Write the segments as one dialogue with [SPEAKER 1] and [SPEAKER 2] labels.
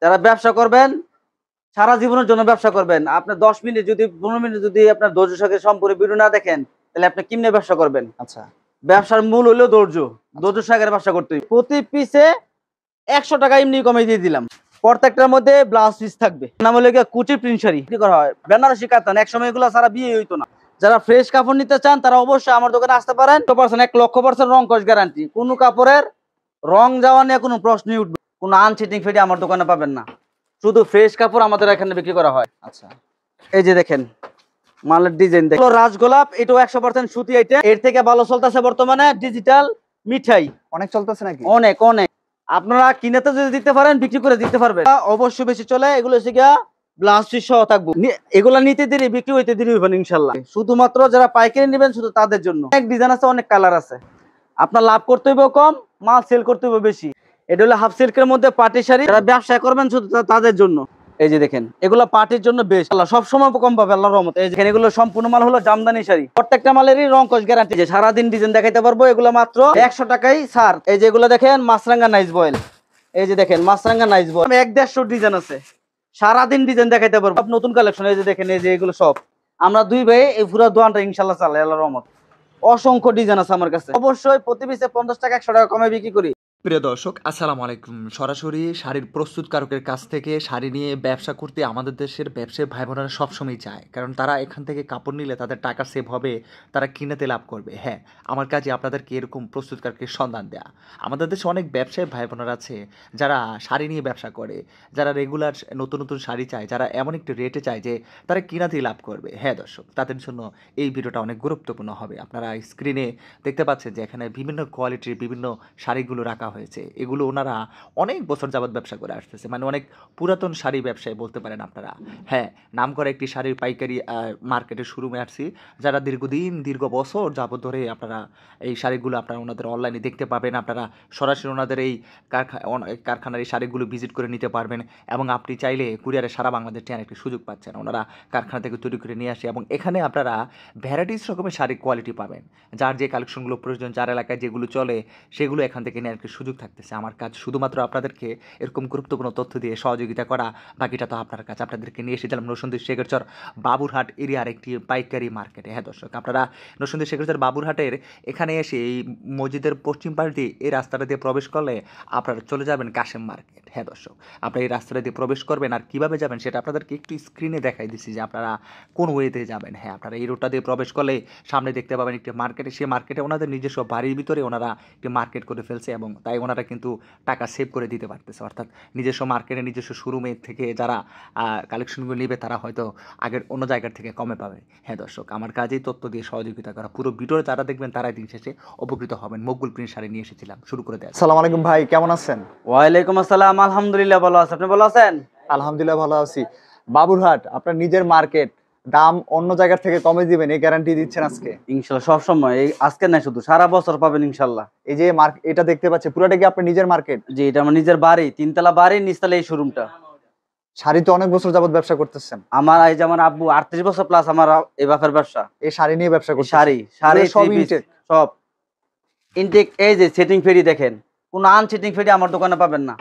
[SPEAKER 1] যারা ব্যবসা করবেন, সারা জীবনের জন্য ব্যবসা করবেন, আপনি 10 মিনিট যদি 15 মিনিট যদি আপনার ধৈর্য সহকারে সম্পূর্ণ ভিডিও না দেখেন, তাহলে আপনি কেমনে ব্যবসা করবেন?
[SPEAKER 2] আচ্ছা,
[SPEAKER 1] ব্যবসার মূল হলো ধৈর্য। ধৈর্য সহকারে ব্যবসা করতে হবে। প্রতি পিসে 100 টাকা এমনি কমে দিয়ে দিলাম। প্রত্যেকটার মধ্যে ব্লাউজ পিস থাকবে। নাম হলো কুচি প্রিন্ট শাড়ি বিক্রি করা হয়। বেনারসি কাতান, এক সময় এগুলো সারা বিয়ে হইতো না। যারা ফ্রেশ কাপড় নিতে চান তারা অবশ্যই আমার দোকানে আসতে পারেন। 100% রং কস গ্যারান্টি। কোনো কাপড়ের রং যাওয়া নিয়ে কোনো প্রশ্নই উঠবে, কোনো আনসিটিং ফেডি আমার দোকানে পাবেন না। শুধু ফ্রেশ কাপড় আমাদের এখানে বিক্রি করা হয়।
[SPEAKER 2] আচ্ছা,
[SPEAKER 1] এই যে দেখেন মালের ডিজাইন দেখেন, রাজগোলাপ, এটাও 100% সুতি আইটেম। এর থেকে ভালো চলতেছে বর্তমানে ডিজিটাল মিঠাই,
[SPEAKER 2] অনেক চলতেছে নাকি?
[SPEAKER 1] অনেক অনেক। আপনারা কিনেতে যদি দিতে পারেন, বিক্রি করে দিতে পারবেন। অবশ্যই বেশি চলে। এগুলো হচ্ছে গিয়া ব্লাউজ পিস সহ থাকবো। এগুলা নিতে দেরি, বিক্রি হইতে দেরি হইবেন ইনশাল্লাহ। শুধুমাত্র যারা পাইকারি নেবেন শুধু তাদের জন্য। অনেক ডিজাইন আছে, অনেক কালার আছে। আপনার লাভ করতে হইবে কম, মাল সেল করতে হইবে বেশি। এটা হলো হাফ সিল্কের মধ্যে পার্টি শাড়ি। যারা ব্যবসা করবেন শুধু তাদের জন্য। এই যে দেখেন, এগুলো পার্টির জন্য বেস্ট। আল্লাহ সব সময় কম পাবে আল্লাহর রহমতে। এই দেখেন, এগুলো সম্পূর্ণ মাল হলো জামদানি শাড়ি। প্রত্যেকটা মালেরই রং কস গ্যারান্টি। যে সারাদিন ডিজাইন দেখাইতে পারবো। এগুলো মাত্র 100 টাকাই ছাড়। এই যে এগুলো দেখেন মাছরাঙ্গা নাইস বয়েল। এই যে দেখেন মাছরাঙ্গা নাইস বয়েল, 150 ডিজাইন আছে। সারাদিন ডিজাইন দেখাইতে পারবো। নতুন কালেকশন। এই যে দেখেন, এই যে এগুলো সব আমরা দুই ভাই এই পুরো দোকানটা ইনশাল্লাহ চালাই আল্লাহর রহমত। অসংখ্য ডিজাইন আছে আমার কাছে। অবশ্যই প্রতি পিসে 50 টাকা 100 টাকা কমে বিক্রি করি।
[SPEAKER 3] প্রিয় দর্শক, আসসালামু আলাইকুম। সরাসরি শাড়ির প্রস্তুতকারকের কাছ থেকে শাড়ি নিয়ে ব্যবসা করতে আমাদের দেশের ব্যবসায়ী ভাই বোনেরা সবসময় চায়, কারণ তারা এখান থেকে কাপড় নিলে তাদের টাকা সেভ হবে, তারা কিনেতে লাভ করবে। হ্যাঁ, আমার কাজে আপনাদেরকে এরকম প্রস্তুতকারকের সন্ধান দেয়া। আমাদের দেশে অনেক ব্যবসায়ী ভাই বোনেরা আছে যারা শাড়ি নিয়ে ব্যবসা করে, যারা রেগুলার নতুন নতুন শাড়ি চায়, যারা এমন একটি রেটে চায় যে তারা কিনাতেই লাভ করবে। হ্যাঁ দর্শক, তাদের জন্য এই ভিডিওটা অনেক গুরুত্বপূর্ণ হবে। আপনারা স্ক্রিনে দেখতে পাচ্ছেন যে এখানে বিভিন্ন কোয়ালিটির বিভিন্ন শাড়িগুলো রাখা হয়েছে। এগুলো ওনারা অনেক বছর যাবৎ ব্যবসা করে আসতেছে, মানে অনেক পুরাতন শাড়ি ব্যবসায়ী বলতে পারেন আপনারা। হ্যাঁ, নাম করা একটি শাড়ির পাইকারি মার্কেটের শুরুমে আসছি, যারা দীর্ঘ বছর যাবৎ ধরে আপনারা এই শাড়িগুলো আপনারা ওনাদের অনলাইনে দেখতে পাবেন। আপনারা সরাসরি ওনাদের এই কারখানার এই শাড়িগুলো ভিজিট করে নিতে পারবেন, এবং আপনি চাইলে কুরিয়ারে সারা বাংলাদেশ টেয়ার একটি সুযোগ পাচ্ছেন। ওনারা কারখানা থেকে তৈরি করে নিয়ে আসে, এবং এখানে আপনারা ভ্যারাইটিস রকমের শাড়ির কোয়ালিটি পাবেন। যার যে কালেকশনগুলো প্রয়োজন, যার এলাকায় যেগুলো চলে, সেগুলো এখান থেকে নেওয়ার একটি সুযোগ থাকতেছে। আমার কাজ শুধুমাত্র আপনাদেরকে এরকম গুরুত্বপূর্ণ তথ্য দিয়ে সহযোগিতা করা, বাকিটা তো আপনার কাছে। আপনাদেরকে নিয়ে এসেছিলাম নরসিংদী শেখরচর বাবুরহাট এরিয়ার একটি পাইকারি মার্কেটে। হ্যাঁ দর্শক, আপনারা নরসিংদী শেখরচর বাবুরহাটের এখানে এসে এই মসজিদের পশ্চিম পাশ দিয়ে এই রাস্তাটা দিয়ে প্রবেশ করলে আপনারা চলে যাবেন কাশেম মার্কেট। হ্যাঁ দর্শক, আপনারা এই রাস্তাটা দিয়ে প্রবেশ করবেন, আর কীভাবে যাবেন সেটা আপনাদেরকে একটু স্ক্রিনে দেখাই দিচ্ছি যে আপনারা কোন ওয়েতে যাবেন। হ্যাঁ, আপনারা এই রোডটা দিয়ে প্রবেশ করলে সামনে দেখতে পাবেন একটি মার্কেটে। সেই মার্কেটে ওনাদের নিজস্ব বাড়ির ভিতরে ওনারা একটি মার্কেট করে ফেলছে, এবং তাই ওনারা কিন্তু টাকা সেভ করে দিতে পারতেছে। অর্থাৎ নিজস্ব মার্কেটে নিজস্ব শোরুমে থেকে যারা কালেকশনগুলো নেবে তারা হয়তো আগের অন্য জায়গার থেকে কমে পাবে। হ্যাঁ দর্শক, আমার কাজেই তথ্য দিয়ে সহযোগিতা করা। পুরো ভিডিও যারা দেখবেন তারাই দিন শেষে উপকৃত হবেন। মকবুল প্রিন্ট শাড়ি নিয়ে এসেছিলাম, শুরু করে দেয়।
[SPEAKER 2] আসসালামু আলাইকুম ভাই, কেমন আছেন?
[SPEAKER 1] ওয়ালাইকুম আসসালাম, আলহামদুলিল্লাহ ভালো আছি। আপনি ভালো আছেন?
[SPEAKER 2] আলহামদুলিল্লাহ ভালো আছি। বাবুরহাট আপনার নিজের মার্কেট, দাম অন্য জায়গার থেকে কমে দিবেন এই গ্যারান্টি দিচ্ছেন আজকে?
[SPEAKER 1] ইনশাল্লাহ সব সময়। এই আজকে না, শুধু সারা বছর পাবেন ইনশাল্লাহ।
[SPEAKER 2] এই যে এটা দেখতে পাচ্ছি পুরোটা কি আপনার নিজের মার্কেট?
[SPEAKER 1] জি, এটা আমার নিজের বাড়ি, 3 তলা বাড়ি, নিচতলা এই শোরুমটা।
[SPEAKER 2] শাড়ি তো অনেক বছর যাবত ব্যবসা করতেছেন।
[SPEAKER 1] আমার এই যে আমার আব্বু 38 বছর প্লাস আমার এই বাপের ব্যবসা।
[SPEAKER 2] এই শাড়ি নিয়ে ব্যবসা করতেছেন?
[SPEAKER 1] শাড়ি
[SPEAKER 2] সব ইনটেক?
[SPEAKER 1] সব ইনটেক। এই যে সেটিং ফেরি দেখেন, কোনো আনসেটিং ফেরি আমার দোকানে পাবেন না।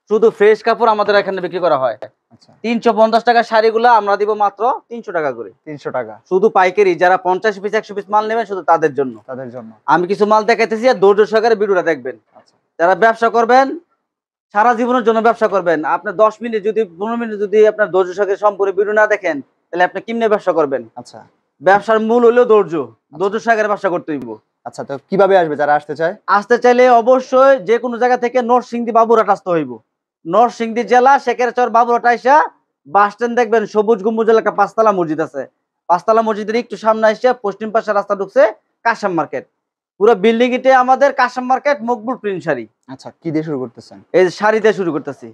[SPEAKER 1] শুধু ফ্রেশ কাপড় আমাদের এখানে বিক্রি করা হয়।
[SPEAKER 2] আচ্ছা,
[SPEAKER 1] 350 টাকা শাড়িগুলো আমরা দিব মাত্র 300 টাকা করে।
[SPEAKER 2] 300 টাকা
[SPEAKER 1] শুধু পাইকারি। যারা 50 পিস 100 পিস মাল নেবেন শুধু তাদের জন্য। আমি কিছু মাল দেখাইতেছি, আর ধৈর্য সহকারে ভিডিওটা দেখবেন।
[SPEAKER 2] আচ্ছা,
[SPEAKER 1] যারা ব্যবসা করবেন, সারা জীবনের জন্য ব্যবসা করবেন, আপনি 10 মিনিট যদি 15 মিনিট যদি আপনার ধৈর্য সহকারে সম্পূর্ণ ভিডিও না দেখেন, তাহলে আপনি কেমনে ব্যবসা করবেন?
[SPEAKER 2] আচ্ছা,
[SPEAKER 1] ব্যবসার মূল হলো ধৈর্য। ধৈর্য সহকারে ব্যবসা করতে হইব।
[SPEAKER 2] আচ্ছা, তো কিভাবে আসবে যারা আসতে চায়?
[SPEAKER 1] আসতে চাইলে অবশ্যই যে কোনো জায়গা থেকে নরসিংদী বাবুরহাট আসতে হইব। নরসিংদী জেলা শেখেরচর বাবুরহাট আইসা বাস স্ট্যান্ড দেখবেন, সবুজ গম্বুজ এলাকা 5 তলা মসজিদ আছে। 5 তলা মসজিদের একটু সামনে এসে পশ্চিম পাশে রাস্তা ঢুকছে কাশেম মার্কেট। পুরো বিল্ডিং এতে আমাদের কাশেম মার্কেট, মকবুল প্রিন্ট শাড়ি।
[SPEAKER 2] আচ্ছা, কি দিয়ে শুরু করতেছেন?
[SPEAKER 1] এই শাড়িতে শুরু করতেছি।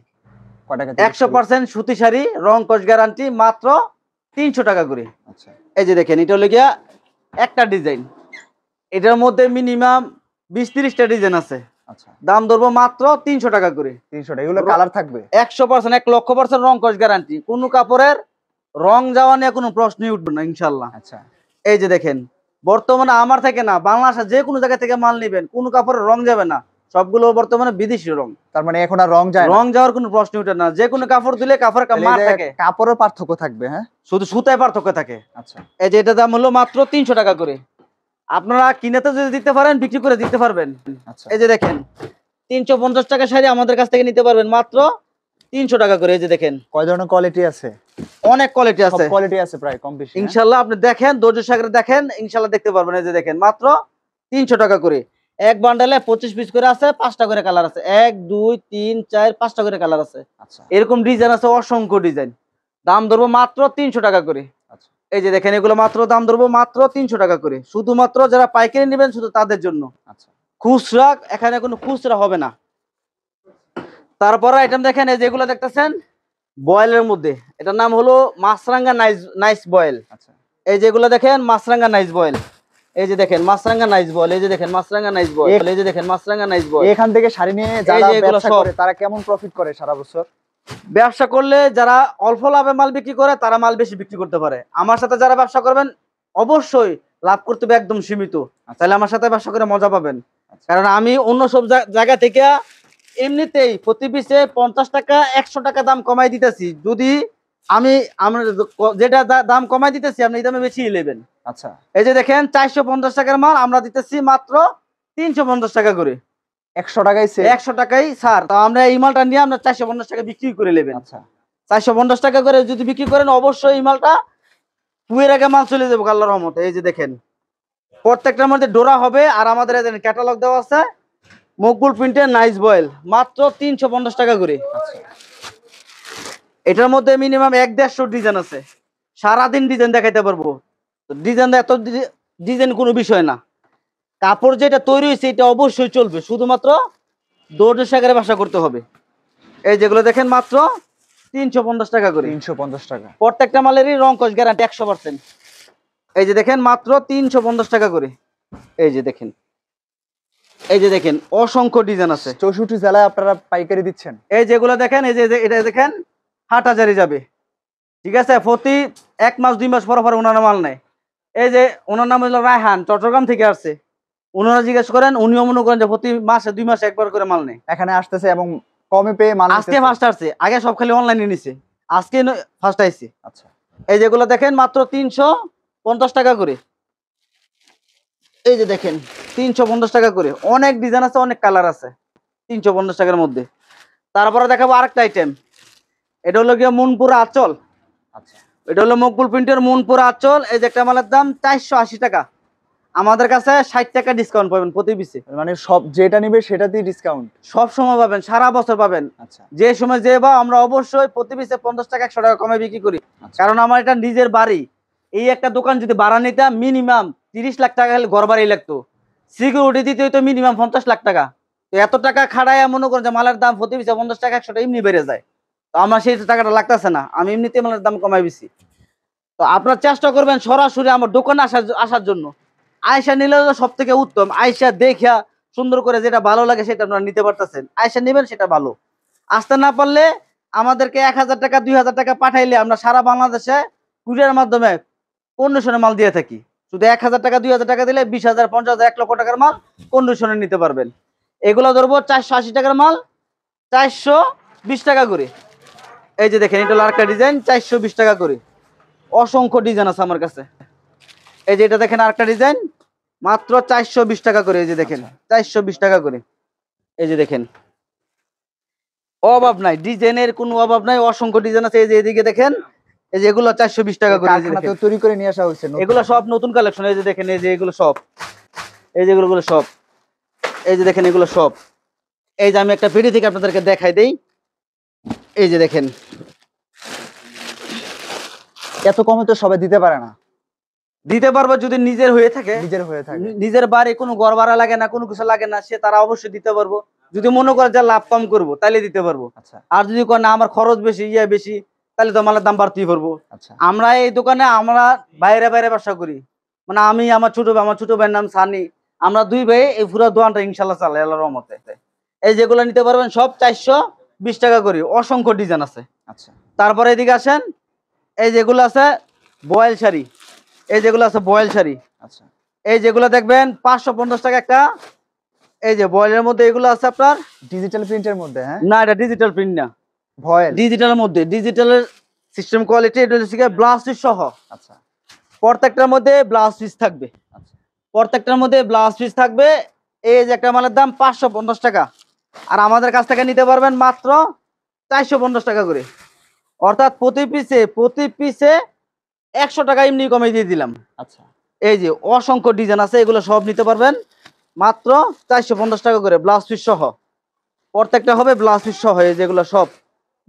[SPEAKER 2] কয় টাকা?
[SPEAKER 1] 100% সুতি শাড়ি, রং কস গ্যারান্টি, মাত্র 300 টাকা করে।
[SPEAKER 2] আচ্ছা,
[SPEAKER 1] এই যে দেখেন, এটা হলো গিয়া একটা ডিজাইন। এটার মধ্যে মিনিমাম 20-30টা ডিজাইন আছে।
[SPEAKER 2] আচ্ছা,
[SPEAKER 1] দাম ধরবো মাত্র 300 টাকা করে।
[SPEAKER 2] 300 টাকা। এগুলো কালার থাকবে?
[SPEAKER 1] 100%, 1,00,000% রং কস গ্যারান্টি। কোনো কাপড়ের রং যাওয়া নিয়ে কোনো প্রশ্নই উঠবে না ইনশাল্লাহ।
[SPEAKER 2] আচ্ছা,
[SPEAKER 1] এই যে দেখেন, বর্তমানে আমার থেকে না, বাংলাদেশের যে কোনো জায়গা থেকে মাল নেবেন, কোনো কাপড়ের রং যাবে না, সবগুলো বর্তমানে বিদেশি রং।
[SPEAKER 2] তার মানে এখন আর রং যায় না?
[SPEAKER 1] রং যাওয়ার কোনো প্রশ্ন ওঠে না, যে কোনো কাপড় দিলে কাপড়ের
[SPEAKER 2] তাহলে
[SPEAKER 1] মার
[SPEAKER 2] এই যে
[SPEAKER 1] থাকে,
[SPEAKER 2] কাপড়ের পার্থক্য থাকবে। হ্যাঁ,
[SPEAKER 1] শুধু সুতায় পার্থক্য থাকে।
[SPEAKER 2] আচ্ছা
[SPEAKER 1] এই যে এটা দাম হলো মাত্র 300 টাকা করে। আপনারা কিনেতে যদি দিতে পারেন বিক্রি করে দিতে পারবেন।
[SPEAKER 2] আচ্ছা।
[SPEAKER 1] এই যে দেখেন 350 টাকা শাড়ি আমাদের কাছ থেকে নিতে পারবেন মাত্র 300 টাকা করে। এই যে দেখেন
[SPEAKER 2] কয় ধরনের কোয়ালিটি আছে?
[SPEAKER 1] অনেক কোয়ালিটি
[SPEAKER 2] সব
[SPEAKER 1] আছে
[SPEAKER 2] কোয়ালিটি আছে প্রায় কম বেশি। হ্যাঁ?
[SPEAKER 1] ইনশাল্লাহ। আপনি দেখেন, ধৈর্য সাগরে দেখেন, ইনশাল্লাহ দেখতে পারবেন। এই যে দেখেন মাত্র 300 টাকা করে। এক বান্ডালে 25 পিস করে আছে, 5টা করে কালার আছে। 1 2 3 4 5টা করে কালার আছে।
[SPEAKER 2] আচ্ছা
[SPEAKER 1] এরকম ডিজাইন আছে, অসংখ্য ডিজাইন। দাম ধরবো মাত্র 300 টাকা করে।
[SPEAKER 2] আচ্ছা
[SPEAKER 1] এই যে দেখেন এগুলো মাত্র দাম ধরবো মাত্র 300 টাকা করে। শুধুমাত্র যারা পাইকারি নেবেন শুধু তাদের জন্য।
[SPEAKER 2] আচ্ছা।
[SPEAKER 1] খুচরা এখানে কোনো খুচরা হবে না। তারপর আইটেম দেখেন, এই যেগুলো দেখতেছেন বয়েলের মধ্যে, এটার নাম হলো মাছরাঙ্গা নাইস বয়েল।
[SPEAKER 2] আচ্ছা।
[SPEAKER 1] এই যেগুলো দেখেন মাছরাঙ্গা নাইস বয়েল। এই যে দেখেন মাছরাঙ্গা নাইস বয়েল। এই যে দেখেন মাছরাঙ্গা নাইস বয়েল। এই যে দেখেন মাছরাঙ্গা নাইস বয়েল।
[SPEAKER 2] এখান থেকে শাড়ি নিয়ে যারা
[SPEAKER 1] যে এগুলো
[SPEAKER 2] ব্যবসা
[SPEAKER 1] সব।
[SPEAKER 2] করে তারা কেমন প্রফিট করে সারা বছর?
[SPEAKER 1] ব্যবসা করলে যারা অল্প লাভে মাল বিক্রি করে তারা মাল বেশি বিক্রি করতে পারে। আমার সাথে যারা ব্যবসা করবেন অবশ্যই লাভ করতে হবে একদম সীমিত, তাহলে আমার সাথে ব্যবসা করে মজা পাবেন। কারণ আমি অন্য সব জায়গা থেকে এমনিতেই প্রতি পিসে 50 টাকা 100 টাকা দাম কমাই দিতেছি। যদি আমি আমরা যেটা দাম কমাই দিতেছি আপনি এই দামে বেশি নেবেন।
[SPEAKER 2] আচ্ছা।
[SPEAKER 1] এই যে দেখেন 450 টাকার মাল আমরা দিতেছি মাত্র 350 টাকা করে।
[SPEAKER 2] 100 টাকাই সে
[SPEAKER 1] 100 টাকাই স্যার। তো আমরা এই মালটা নিয়ে আমরা 450 টাকা বিক্রি করে নেবেন।
[SPEAKER 2] আচ্ছা
[SPEAKER 1] 450 টাকা করে যদি বিক্রি করেন অবশ্যই এই মালটা পুয়ের আগে মাল চলে যাবে আল্লাহর রহমতে। এই যে দেখেন প্রত্যেকটার মধ্যে ডোরা হবে, আর আমাদের এখানে ক্যাটালগ দেওয়া আছে মকবুল প্রিন্টের নাইস বয়েল মাত্র 350 টাকা করে।
[SPEAKER 2] আচ্ছা।
[SPEAKER 1] এটার মধ্যে মিনিমাম 1-150 ডিজাইন আছে, সারাদিন ডিজাইন দেখাইতে পারবো। ডিজাইন এত ডিজাইন কোনো বিষয় না, কাপড় যেটা তৈরি হয়েছে এটা অবশ্যই চলবে, শুধুমাত্র ধৈর্য সাগরে ব্যবসা করতে হবে। এই যেগুলো দেখেন মাত্র 350 টাকা করে।
[SPEAKER 2] 350 টাকা।
[SPEAKER 1] প্রত্যেকটা মালেরই রং কস গ্যারান্টি 100%। এই যে দেখেন মাত্র 350 টাকা করে। এই যে দেখেন, এই যে দেখেন অসংখ্য ডিজাইন আছে।
[SPEAKER 2] 64 জেলায় আপনারা পাইকারি দিচ্ছেন?
[SPEAKER 1] এই যেগুলো দেখেন, এই যে এটা দেখেন হাটহাজারি যাবে, ঠিক আছে। প্রতি 1 মাস 2 মাস পর পর ওনার মাল নেয়। এই যে ওনার নাম হলো রায়হান, চট্টগ্রাম থেকে আসছে। ওনারা জিজ্ঞেস করেন, উনিও মনে করেন যে প্রতি মাসে 2 মাসে একবার করে মাল নেয়।
[SPEAKER 2] এখানে আসতেছে এবং কমে পেয়ে মাল
[SPEAKER 1] আজকে ফার্স্ট আসছে, আগে সব খালি অনলাইনে নিছে, আজকে ফার্স্ট আইছে।
[SPEAKER 2] আচ্ছা।
[SPEAKER 1] এই যেগুলো দেখেন মাত্র 350 টাকা করে। এই যে দেখেন 350 টাকা করে, অনেক ডিজাইন আছে, অনেক কালার আছে 350 টাকার মধ্যে। তারপরে দেখাবো আরেকটা আইটেম, এটা হলো গিয়ে মনপুরা আঁচল।
[SPEAKER 2] আচ্ছা।
[SPEAKER 1] এটা হলো মকবুল প্রিন্টের মনপুরা আঁচল। এই যে একটা মালের দাম 480 টাকা, আমাদের কাছে 60 টাকা ডিসকাউন্ট পাবেন প্রতি পিসে।
[SPEAKER 2] মানে সব যেটা নিবে সেটাতেই ডিসকাউন্ট
[SPEAKER 1] সব সময় পাবেন, সারা বছর পাবেন।
[SPEAKER 2] আচ্ছা।
[SPEAKER 1] যে সময় যে বা আমরা অবশ্যই প্রতি পিসে 50 টাকা 100 টাকা কমে বিক্রি করি। কারণ আমার এটা নিজের বাড়ি, এই একটা দোকান যদি ভাড়া নিতাম মিনিমাম 30 লাখ টাকা হলে ঘর বাড়ি লাগতো, সিকিউরিটি দিতে হইতো মিনিমাম 50 লাখ টাকা। তো এত টাকা খাড়ায় মনে করেন যে মালের দাম প্রতি পিসে 50 টাকা 100 টাকা এমনি বেড়ে যায়। তো আমার সেই টাকাটা লাগতেছে না, আমি এমনিতে মালের দাম কমাই দিছি। তো আপনারা চেষ্টা করবেন সরাসরি আমার দোকানে আসার জন্য। আয়সা নিলে সব থেকে উত্তম, আয়সা দেখা সুন্দর করে যেটা ভালো লাগে সেটা আপনারা নিতে পারতেছেন, আয়সা নেবেন সেটা ভালো। আসতে না পারলে আমাদেরকে 1000 টাকা 2000 টাকা পাঠাইলে আমরা সারা বাংলাদেশে কুরিয়ার মাধ্যমে কন্ডিশনে মাল দিয়ে থাকি। শুধু 1000 টাকা 2000 টাকা দিলে 20,000 50,000 1 লক্ষ টাকার মাল কন্ডিশনে নিতে পারবেন। এগুলো ধরবো 480 টাকার মাল 420 টাকা করে। এই যে দেখেন এটা হলো আরেকটা ডিজাইন 420 টাকা করে, অসংখ্য ডিজাইন আছে আমার কাছে। এই যে এটা দেখেন আরেকটা ডিজাইন মাত্র 420 টাকা করে। এই যে দেখেন 420 টাকা করে। এই যে দেখেন অভাব নাই, ডিজাইনের কোনো অভাব নাই, অসংখ্য ডিজাইন আছে। এই যে এদিকে দেখেন, এই যে এগুলো 420 টাকা করে।
[SPEAKER 2] কারখানাতে তৈরি করে নিয়ে আসা হয়েছে
[SPEAKER 1] এগুলো সব নতুন কালেকশন। এই যে দেখেন, এই যে এগুলো সব, এই যে এগুলো সব, এই যে দেখেন এগুলো সব। এই যে আমি একটা ভিডিও থেকে আপনাদেরকে দেখাই দেই। এই যে দেখেন,
[SPEAKER 2] এত কমে তো সবাই দিতে পারে না।
[SPEAKER 1] দিতে পারবো যদি নিজের হয়ে থাকে,
[SPEAKER 2] নিজের হয়ে থাকে,
[SPEAKER 1] নিজের বাড়ি কোনো ঘর ভাড়া লাগে না, কোনো কিছু লাগে না, সে তারা অবশ্যই দিতে পারবো। যদি মনে করে যে লাভ কম করবো তাহলে দিতে পারবো।
[SPEAKER 2] আচ্ছা।
[SPEAKER 1] আর যদি করে না আমার খরচ বেশি বেশি, তাহলে তো মালের দাম বাড়তেই পারবো।
[SPEAKER 2] আচ্ছা।
[SPEAKER 1] আমরা এই দোকানে আমরা বাইরে বাইরে ব্যবসা করি, মানে আমি আমার ছোট ভাইয়ের নাম সানি, আমরা 2 ভাই এই পুরো দোকানটা ইনশাল্লাহ চালাই আল্লাহর রহমতে। এই যেগুলো নিতে পারবেন সব 420 টাকা করে, অসংখ্য ডিজাইন আছে।
[SPEAKER 2] আচ্ছা।
[SPEAKER 1] তারপরে এদিকে আসেন, এই যেগুলো আছে বয়েল শাড়ি, এই যেগুলো আছে বয়েল শাড়ি।
[SPEAKER 2] আচ্ছা।
[SPEAKER 1] এই যেগুলো দেখবেন 550 টাকা একটা এই যে বয়েলের মধ্যে এগুলো আছে আপনার,
[SPEAKER 2] ডিজিটাল প্রিন্টের মধ্যে, হ্যাঁ?
[SPEAKER 1] না এটা ডিজিটাল প্রিন্ট না,
[SPEAKER 2] ভয়েল
[SPEAKER 1] ডিজিটালের মধ্যে, ডিজিটালের সিস্টেম কোয়ালিটি, এটা হচ্ছে ব্লাউজ পিস সহ।
[SPEAKER 2] আচ্ছা
[SPEAKER 1] প্রত্যেকটার মধ্যে ব্লাউজ পিস থাকবে,
[SPEAKER 2] আচ্ছা
[SPEAKER 1] প্রত্যেকটার মধ্যে ব্লাউজ পিস থাকবে। এই যে একটা মালের দাম 550 টাকা, আর আমাদের কাছ থেকে নিতে পারবেন মাত্র 450 টাকা করে, অর্থাৎ প্রতি পিসে 100 টাকা এমনি কমে দিয়ে দিলাম।
[SPEAKER 2] আচ্ছা
[SPEAKER 1] এই যে অসংখ্য ডিজাইন আছে, এগুলো সব নিতে পারবেন মাত্র 450 টাকা করে, ব্লাউজ পিস সহ। প্রত্যেকটা হবে ব্লাউজ পিস সহ, এই যেগুলো সব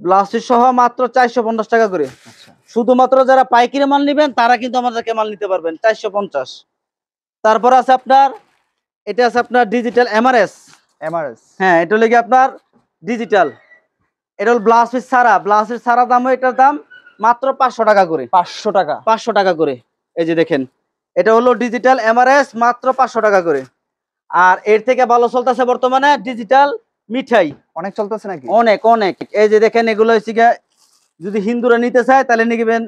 [SPEAKER 1] ব্লাউজ পিস সহ মাত্র 450 টাকা করে।
[SPEAKER 2] আচ্ছা
[SPEAKER 1] শুধুমাত্র যারা পাইকারি মাল নেবেন তারা কিন্তু আমাদেরকে মাল নিতে পারবেন 450। তারপর আছে আপনার, এটা আছে আপনার ডিজিটাল এমআরএস।
[SPEAKER 2] এমআরএস,
[SPEAKER 1] হ্যাঁ, এটা হলো কি আপনার ডিজিটাল, এটা হল ব্লাউজ পিস ছাড়া, ব্লাউজ পিস ছাড়া দাম, এটার দাম মাত্র 500 টাকা করে,
[SPEAKER 2] 500 টাকা।
[SPEAKER 1] 500 টাকা করে। এই যে দেখেন, এটা হলো ডিজিটাল এমআরএস, মাত্র 500 টাকা করে। আর এর থেকে ভালো চলতেছে বর্তমানে ডিজিটাল মিঠাই,
[SPEAKER 2] অনেক চলতেছে নাকি?
[SPEAKER 1] অনেক অনেক। এই যে দেখেন, এগুলো হচ্ছে গিয়ে যদি হিন্দুরা নিতে চায় তাহলে নিবেন,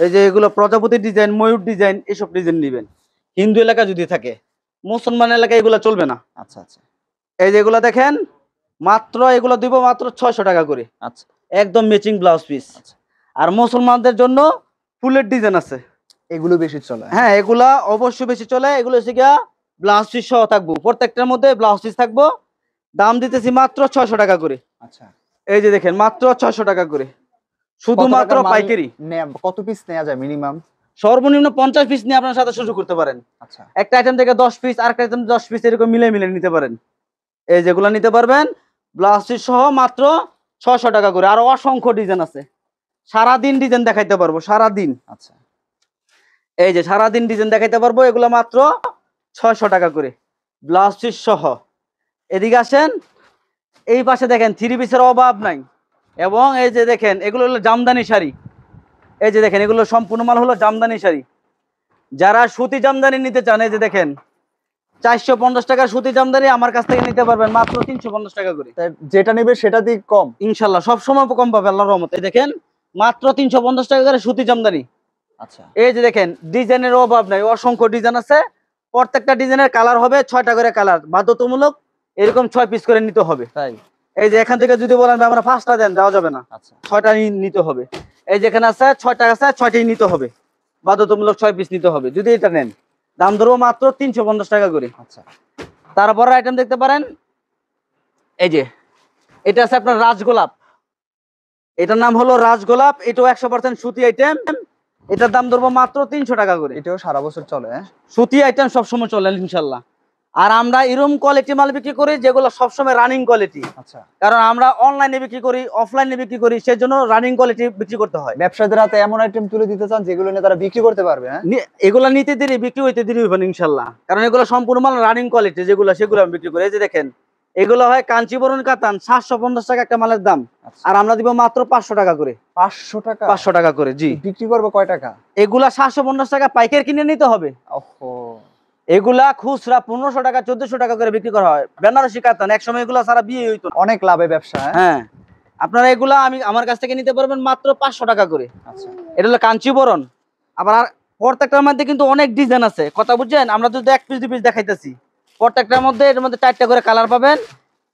[SPEAKER 1] এই যে এগুলো প্রজাপতি ডিজাইন, ময়ূর ডিজাইন, এসব ডিজাইন নিবেন হিন্দু এলাকা যদি থাকে। মুসলমান এলাকায় এগুলো চলবে না।
[SPEAKER 2] আচ্ছা আচ্ছা
[SPEAKER 1] এই যে এগুলো দেখেন, মাত্র এগুলো দিব মাত্র 600 টাকা করে,
[SPEAKER 2] আচ্ছা
[SPEAKER 1] একদম ম্যাচিং ব্লাউজ পিস। আর মুসলমানদের জন্য ফুলের ডিজাইন আছে,
[SPEAKER 2] এগুলো বেশি চলে।
[SPEAKER 1] হ্যাঁ এগুলা অবশ্যই বেশি চলে। এগুলো হচ্ছে গিয়া ব্লাউজ পিস সহ থাকবো, প্রত্যেকটার মধ্যে ব্লাউজ পিস থাকবো। দাম দিতেছি মাত্র 600 টাকা করে।
[SPEAKER 2] আচ্ছা,
[SPEAKER 1] এই যে দেখেন, মাত্র 600 টাকা করে, শুধুমাত্র পাইকারি।
[SPEAKER 2] কত পিস নেওয়া যায় মিনিমাম?
[SPEAKER 1] সর্বনিম্ন 50 পিস নিয়ে আপনার সাথে শুরু করতে পারেন।
[SPEAKER 2] আচ্ছা,
[SPEAKER 1] একটা আইটেম থেকে 10 পিস, আর একটা আইটেম 10 পিস, এরকম মিলে মিলে নিতে পারেন। এই যেগুলো নিতে পারবেন ব্লাউজ পিস সহ মাত্র 600 টাকা করে। আর অসংখ্য ডিজাইন আছে, সারাদিন ডিজাইন দেখাইতে পারবো, সারাদিন।
[SPEAKER 2] আচ্ছা,
[SPEAKER 1] এই যে সারাদিন ডিজাইন দেখাইতে পারবো, এগুলো মাত্র 600 টাকা করে, ব্লাউজ পিস সহ। এদিকে আসেন, এই পাশে দেখেন 3 পিসের অভাব নাই। এবং এই যে দেখেন, এগুলো হলো জামদানি শাড়ি। এই যে দেখেন, এগুলো সম্পূর্ণ মাল হলো জামদানি শাড়ি। যারা সুতি জামদানি নিতে চান, এই যে দেখেন 450 টাকার সুতি জামদানি আমার কাছ থেকে নিতে পারবেন মাত্র 350 টাকা করে।
[SPEAKER 2] যেটা নেবে সেটা দিয়ে কম
[SPEAKER 1] ইনশাল্লাহ সবসময় কম পাবে আল্লাহর রহমতে। এই দেখেন, মাত্র 350 টাকা করে সুতি জামদানি।
[SPEAKER 2] আচ্ছা,
[SPEAKER 1] এই যে দেখেন, ডিজাইনের অভাব নাই, অসংখ্য ডিজাইন আছে। প্রত্যেকটা ডিজাইনের কালার হবে 6টা করে কালার, বাধ্যতামূলক এরকম 6 পিস করে নিতে হবে।
[SPEAKER 2] তাই?
[SPEAKER 1] এই যে এখান থেকে যদি বলেন আমরা 5টা দেন, দেওয়া যাবে না,
[SPEAKER 2] আচ্ছা,
[SPEAKER 1] 6টা নিতে হবে। এই যে এখানে আছে 6টা আছে, 6টাই নিতে হবে, বাধ্যতামূলক 6 পিস নিতে হবে। যদি এটা নেন, দাম ধরবো মাত্র 350 টাকা করে।
[SPEAKER 2] আচ্ছা,
[SPEAKER 1] তারপর আইটেম দেখতে পারেন, এই যে এটা আছে আপনার রাজগোলাপ। এটার নাম হলো রাজগোলাপ, এটাও 100% সুতি আইটেম। এটার দাম ধরবো মাত্র 300 টাকা করে।
[SPEAKER 2] এটাও সারা বছর চলে, হ্যাঁ?
[SPEAKER 1] সুতি আইটেম সবসময় চলে ইনশাল্লাহ। আর আমরা এরকম কোয়ালিটি মাল বিক্রি করি যেগুলো সবসময় রানিং কোয়ালিটি।
[SPEAKER 2] আচ্ছা,
[SPEAKER 1] কারণ আমরা অনলাইনে বিক্রি করি, অফলাইনে বিক্রি করি, সেজন্য রানিং কোয়ালিটি বিক্রি করতে হয়।
[SPEAKER 2] ব্যবসায়ীদের হাতে এমন আইটেম তুলে দিতে চান যেগুলো নিয়ে তারা বিক্রি করতে পারবে, হ্যাঁ?
[SPEAKER 1] এগুলা নিতে দেরি, বিক্রি হইতে দেরি হইবেন ইনশাল্লাহ, কারণ এগুলো সম্পূর্ণ মাল রানিং কোয়ালিটি, যেগুলো সেগুলো আমি বিক্রি করি। এই যে দেখেন, এগুলো হয় কাঞ্চিবরণ কাতান, 750 টাকা একটা মালের দাম।
[SPEAKER 2] আচ্ছা,
[SPEAKER 1] আর আমরা দিব মাত্র 500 টাকা করে।
[SPEAKER 2] 500 টাকা?
[SPEAKER 1] 500 টাকা করে, জি।
[SPEAKER 2] বিক্রি করবে কয় টাকা?
[SPEAKER 1] এগুলা 750 টাকা পাইকারি কিনে নিতে হবে।
[SPEAKER 2] ওহো,
[SPEAKER 1] এগুলা খুচরা 1500 টাকা 1400 টাকা করে বিক্রি করা হয়। বেনারসি কাতান, এক সময় এগুলা সারা বিয়ে হইতো না।
[SPEAKER 2] অনেক লাভে ব্যবসা, হ্যাঁ?
[SPEAKER 1] হ্যাঁ, আপনারা এগুলা আমার কাছ থেকে নিতে পারবেন মাত্র 500 টাকা করে।
[SPEAKER 2] আচ্ছা,
[SPEAKER 1] এটা হলো কাঞ্চিবরণ। আবার প্রত্যেকটার মধ্যে কিন্তু অনেক ডিজাইন আছে, কথা বুঝছেন? আমরা যদি 1 পিস 2 পিস দেখাইতেছি, প্রত্যেকটার মধ্যে এর মধ্যে 4টা করে কালার পাবেন,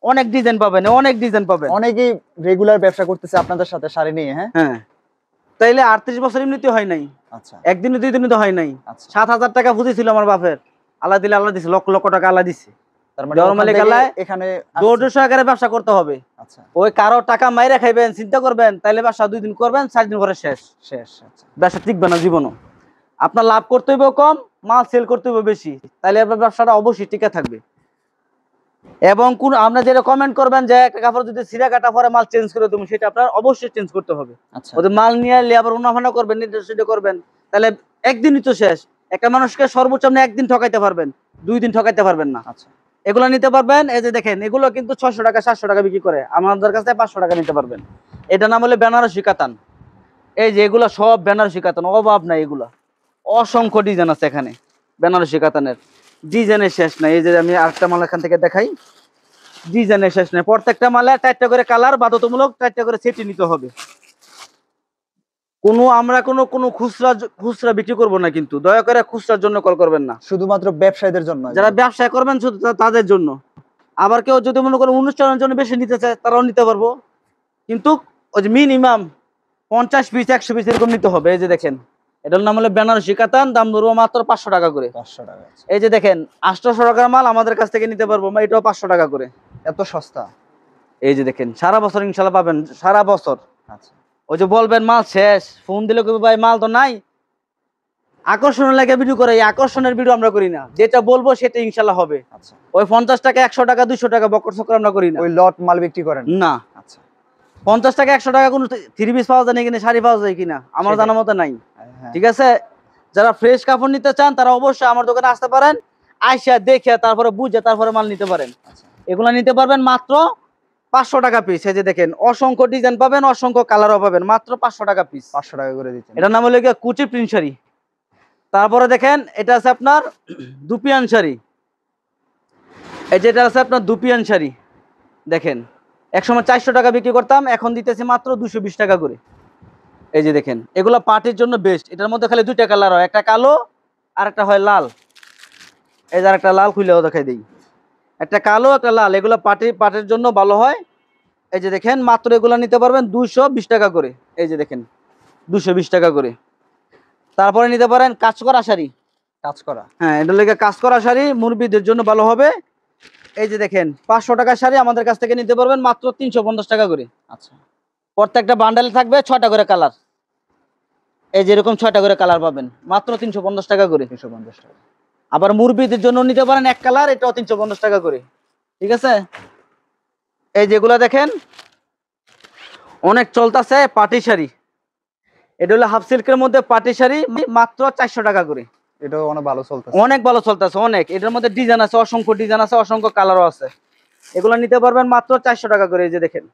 [SPEAKER 1] অনেক ডিজাইন পাবেন, অনেক ডিজাইন পাবেন।
[SPEAKER 2] অনেকেই রেগুলার ব্যবসা করতেছে আপনাদের সাথে শাড়ি নিয়ে, হ্যাঁ?
[SPEAKER 1] হ্যাঁ, তাইলে 38 বছর এমনিতে হয় নাই,
[SPEAKER 2] আচ্ছা,
[SPEAKER 1] একদিনে 2 দিনে তো হয় নাই।
[SPEAKER 2] আচ্ছা,
[SPEAKER 1] 7000 টাকা পুঁজি ছিল আমার বাপের, আল্লাহ দিলে আল্লাহ দিছে, লক্ষ লক্ষ টাকা আল্লাহ দিছে।
[SPEAKER 2] তার মানে
[SPEAKER 1] দেওয়ার
[SPEAKER 2] ওখান
[SPEAKER 1] মালিক
[SPEAKER 2] থেকে
[SPEAKER 1] আল্লাহ,
[SPEAKER 2] এখানে
[SPEAKER 1] ধৈর্য সহকারে ব্যবসা করতে হবে।
[SPEAKER 2] আচ্ছা,
[SPEAKER 1] ওই কারো টাকা মাইরা খাইবেন, চিন্তা করবেন, তাইলে ব্যবসা 2 দিন করবেন, 4 দিন পরে শেষ।
[SPEAKER 2] শেষ। আচ্ছা,
[SPEAKER 1] ব্যবসা টিকবে না জীবনও। আপনার লাভ করতে হইবে কম, মাল সেল করতে হইবে বেশি, তাইলে আপনার ব্যবসাটা অবশ্যই টিকে থাকবে। এবং কোন আমরা যেটা কমেন্ট করবেন যে একটা কাপড় যদি ছিঁড়া কাটা পরে মাল চেঞ্জ করে দেবো, সেটা আপনার অবশ্যই চেঞ্জ করতে হবে।
[SPEAKER 2] আচ্ছা,
[SPEAKER 1] ওদের মাল নিয়ে এলে আবার উন্নয়ন করবেন, নির্দেশিত করবেন, তাহলে একদিনই তো শেষ। একটা মানুষকে সর্বোচ্চ আপনি 1 দিন ঠকাইতে পারবেন, 2 দিন ঠকাইতে পারবেন না।
[SPEAKER 2] আচ্ছা,
[SPEAKER 1] এগুলো নিতে পারবেন। এই যে দেখেন, এগুলো কিন্তু 600 টাকা 700 টাকা বিক্রি করে, আমাদের কাছে 500 টাকা নিতে পারবেন। এটা নাম হলো বেনারসি কাতান। এই যে এগুলো সব বেনারসি কাতান, অভাব নাই। এগুলো অসংখ্য ডিজাইন আছে এখানে, বেনারসি কাতানের ডিজাইনের শেষ নাই। এই যে আমি আরেকটা মাল এখান থেকে দেখাই, ডিজাইনের শেষ নাই। প্রত্যেকটা মালে 4টা করে কালার, বাধ্যতামূলক 4টা করে সেটই নিতে হবে। আমরা কোনো খুচরা বিক্রি করবো না, কিন্তু দয়া করে খুচরার জন্য কল করবেন না।
[SPEAKER 2] শুধুমাত্র ব্যবসায়ীদের জন্য,
[SPEAKER 1] যারা ব্যবসা করবেন শুধু তাদের জন্য। আবার কেউ যদি মনে করেন অনুষ্ঠানের জন্য বেশি নিতে চায় তারাও নিতে পারবো, কিন্তু ওই যে মিনিমাম 50 পিস 100 পিস এরকম নিতে হবে। এই যে দেখেন, এটার নাম হলো বেনারসি কাতান, দাম ধরবো মাত্র 500 টাকা করে।
[SPEAKER 2] 500 টাকা। আচ্ছা।
[SPEAKER 1] এই যে দেখেন 800 টাকার মাল আমাদের কাছ থেকে নিতে পারবো, এটাও 500 টাকা করে।
[SPEAKER 2] এত সস্তা?
[SPEAKER 1] এই যে দেখেন, সারা বছর ইনশাল্লাহ পাবেন, সারা বছর।
[SPEAKER 2] আচ্ছা।
[SPEAKER 1] ওই যে বলবেন মাল শেষ, ফোন দিলে কইবে ভাই মাল তো নাই, আকর্ষণের লাগে ভিডিও করে, এই আকর্ষণের ভিডিও আমরা করি না, যেটা বলবো সেটা ইনশাল্লাহ হবে।
[SPEAKER 2] আচ্ছা।
[SPEAKER 1] ওই 50 টাকা 100 টাকা 200 টাকা বকর সকর আমরা করি না।
[SPEAKER 2] ওই লট মাল বিক্রি করেন
[SPEAKER 1] না।
[SPEAKER 2] আচ্ছা।
[SPEAKER 1] 50 টাকা 100 টাকা কোনো 3 পিস পাওয়া যায় না, কিনা শাড়ি পাওয়া যায় কিনা আমার জানা মতো নাই।
[SPEAKER 2] হ্যাঁ।
[SPEAKER 1] ঠিক আছে, যারা ফ্রেশ কাপড় নিতে চান তারা অবশ্যই আমার দোকানে আসতে পারেন, আইসা দেখে তারপরে বুঝে তারপরে মাল নিতে পারেন।
[SPEAKER 2] আচ্ছা।
[SPEAKER 1] এগুলা নিতে পারবেন মাত্র 500 টাকা পিস। এই যে দেখেন অসংখ্য ডিজাইন পাবেন, অসংখ্য কালারও পাবেন, মাত্র 500 টাকা পিস।
[SPEAKER 2] 500 টাকা করে দিচ্ছেন।
[SPEAKER 1] এটার নাম হলো গিয়ে কুচি প্রিন্ট শাড়ি। তারপরে দেখেন এটা আছে আপনার দুপিয়ান শাড়ি। এই যেটা আছে আপনার দুপিয়ান শাড়ি, দেখেন একসময় 400 টাকা বিক্রি করতাম, এখন দিতেছি মাত্র 220 টাকা করে। এই যে দেখেন, এগুলো পার্টির জন্য বেস্ট। এটার মধ্যে খালি 2টা কালার হয়, একটা কালো আর একটা হয় লাল। এই যে একটা লাল খুলেও দেখাই দিই, একটা কালো একটা লাল, এগুলো পার্টির জন্য ভালো হয়। এই যে দেখেন মাত্র এগুলো নিতে পারবেন 220 টাকা করে। এই যে দেখেন 220 টাকা করে। তারপরে নিতে পারেন কাজ করা শাড়ি।
[SPEAKER 2] কাজ করা?
[SPEAKER 1] হ্যাঁ, এটা লেগে কাজ করা শাড়ি মুরব্বিদের জন্য ভালো হবে। এই যে দেখেন 500 টাকার শাড়ি আমাদের কাছ থেকে নিতে পারবেন মাত্র 350 টাকা করে।
[SPEAKER 2] আচ্ছা।
[SPEAKER 1] প্রত্যেকটা বান্ডেলে থাকবে 6টা করে কালার। এই যে এরকম 6টা করে কালার পাবেন মাত্র 350 টাকা করে।
[SPEAKER 2] 350 টাকা।
[SPEAKER 1] আবার মুরব্বিদের জন্য নিতে পারেন এক কালার, এটাও 350 টাকা করে। ঠিক আছে, এই যেগুলা দেখেন অনেক চলতেছে পাটি শাড়ি। এটা হলো হাফ সিল্কের মধ্যে পাটি শাড়ি, মাত্র 400 টাকা করে।
[SPEAKER 2] এটাও অনেক ভালো চলতেছে।
[SPEAKER 1] অনেক ভালো চলতেছে অনেক। এটার মধ্যে ডিজাইন আছে, অসংখ্য ডিজাইন আছে, অসংখ্য কালারও আছে। এগুলো নিতে পারবেন মাত্র 400 টাকা করে। এই যে দেখেন,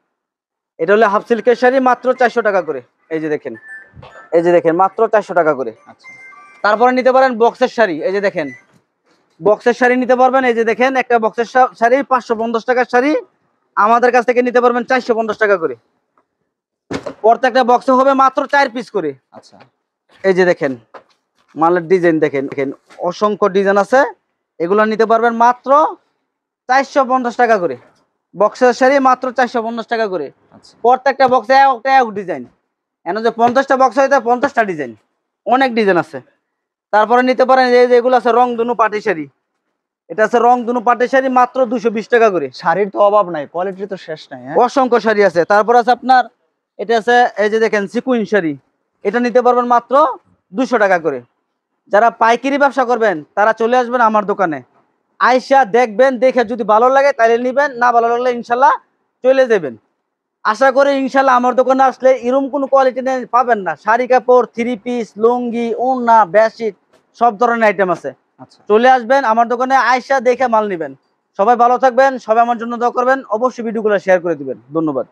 [SPEAKER 1] এটা হলো হাফ সিল্কের শাড়ি, মাত্র 400 টাকা করে। এই যে দেখেন, এই যে দেখেন মাত্র 400 টাকা করে।
[SPEAKER 2] আচ্ছা।
[SPEAKER 1] তারপরে নিতে পারেন বক্সের শাড়ি। এই যে দেখেন বক্সের শাড়ি নিতে পারবেন। এই যে দেখেন একটা বক্সের শাড়ি 550 টাকার শাড়ি আমাদের কাছ থেকে নিতে পারবেন 450 টাকা করে। প্রত্যেকটা বক্সে হবে মাত্র 4 পিস করে।
[SPEAKER 2] আচ্ছা।
[SPEAKER 1] এই যে দেখেন মালের ডিজাইন দেখেন, দেখেন অসংখ্য ডিজাইন আছে। এগুলো নিতে পারবেন মাত্র 450 টাকা করে। বক্সের শাড়ি মাত্র 450 টাকা করে।
[SPEAKER 2] আচ্ছা।
[SPEAKER 1] প্রত্যেকটা বক্সে এক ডিজাইন, এনে যে 50টা বক্স হয় 50টা ডিজাইন, অনেক ডিজাইন আছে। তারপরে নিতে পারেন এই যে এগুলো আছে রংধনু পাটি শাড়ি। এটা আছে রংধনু পাটি শাড়ি, মাত্র 220 টাকা করে।
[SPEAKER 2] শাড়ির তো অভাব নাই, কোয়ালিটি তো শেষ নাই। হ্যাঁ,
[SPEAKER 1] অসংখ্য শাড়ি আছে। তারপর আছে আপনার এটা আছে এই যে দেখেন সিকুইন শাড়ি, এটা নিতে পারবেন মাত্র 200 টাকা করে। যারা পাইকারি ব্যবসা করবেন তারা চলে আসবেন আমার দোকানে, আইসা দেখবেন, দেখে যদি ভালো লাগে তাহলে নিবেন, না ভালো লাগলে ইনশাল্লাহ চলে যাবেন। আশা করি ইনশাল্লাহ আমার দোকানে আসলে এরকম কোনো কোয়ালিটি পাবেন না। শাড়ি কাপড়, 3 পিস, লুঙ্গি, ওড়না, বেডশিট সব ধরনের আইটেম আছে।
[SPEAKER 2] আচ্ছা।
[SPEAKER 1] চলে আসবেন আমার দোকানে, আইসা দেখে মাল নিবেন। সবাই ভালো থাকবেন, সবাই আমার জন্য দোয়া করবেন, অবশ্যই ভিডিওগুলো শেয়ার করে দিবেন। ধন্যবাদ।